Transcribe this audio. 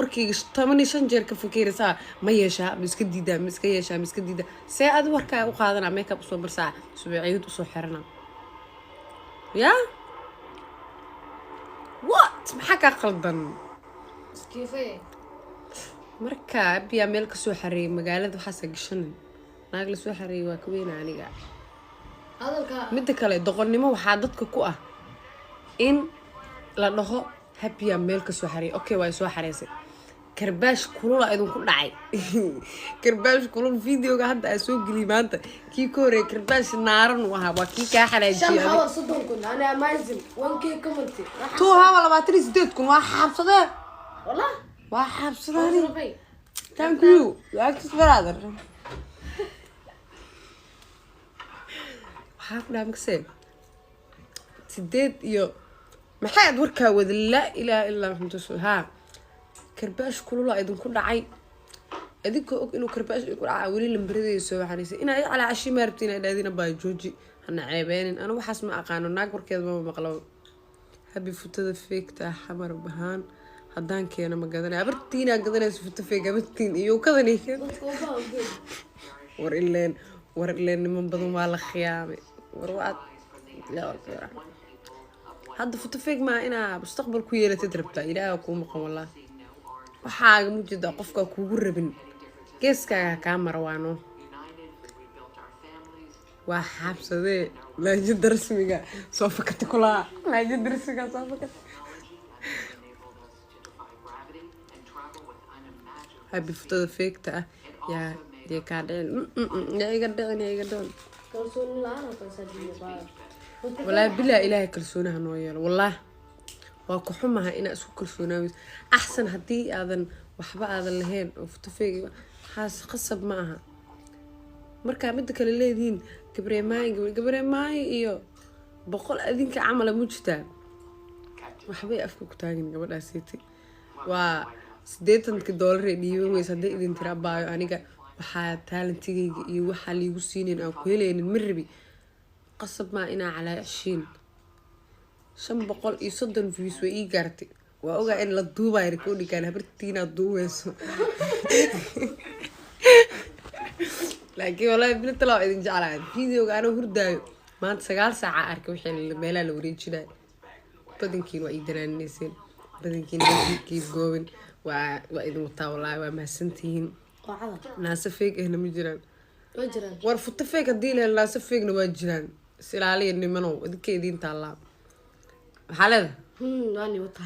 markii 15 jeer ka fikiraysaa ma yeeshaa miska diida miska yeeshaa miska diida see aad warkaa u qaadana makeup soo marsaa subaxiyad u soo xirana ya what maxaa ka qaldan كيفي marka biya meel ka soo xareey magaalada waxa gashan naag la soo xareey waa ka weyn aniga mid kale doqonnimo waxa dadka ku ah in la dhaho habiya meel ka soo xareey okay way soo xareysay كرباش كلها إذا كل عاي كرباش كلهم فيديو قاعد أسوق لي ما أنت كي كوري كرباش نارن وها وكي كحلا شام هوا صدق كنا أنا ما يزم وين كي كملتي تو هوا ولا باتري زدت كون واحد صدق والله واحد صدق thank you أكتر برادر واحد نعم كسب سديت يو ما حد وركا وذ لا إله إلا محمد رسول ها كرباش كله أيضا كل عاي أديك إنه كرباش يقول عاولي المبردة يسوي حريسة إنا على عشي ما ربتين الذين بايجوجي أنا عيبين أنا وحس ما أقانو ناقر كذا ما مقلو هبي فتة فيك تا حمر بهان هدان كي أنا ما قدرني عبرتينا قدرني فتة فيك عبرتين إيو كذا نيكن ور إلين من بدو مال خيامي وروعت لا أركض هذا فتة فيك ما أنا بستقبل كويلة تدربتا إلى أكون مقام الله waxaa mujida qofka kugu rabin geeska kaamara waano waa xabsadee laajid rasmiga soo fakatay kula laajid rasmiga soo fakatay habi fotada feegta ya ka dheen ya iga dheen kalsoon laana fasadii baa wala bilaa ilaahay kalsoonaha noo yeelo wallaah waa xumaha ina isku kalsoonaamis ahsan hadii aadan waxba aadan lahayn oo futafeeg xaas qasab ma aha marka mid kale leediin gabreemaay iyo boqol adinka amal mujtaa waxbay afka ku taagin gabadhaasiti waa $80 dhiibay hadii idin tira baayo aniga waxa talentigeyga iyo waxa liigu siineen aan ku helaynin mirbi qasab ma ina cala 20 530 views way ii gaartay waa ogaa in la duubay recording kan habartiina duuweyso laakiin wallahi bil talaa idin jeclaa video-ga ana hurdaayo maanta 9 saac arkay wixii meelaha la wareejinay badankiin waa ii danaanayeen badankiin keep going waa idin wataa wallahi waa mahadsantihiin naasa feeg ahna ma jiraan war futa feeg hadii la naasa feegna waa jiraan silaaliye nimano idinkeedin taalaa حالة وطا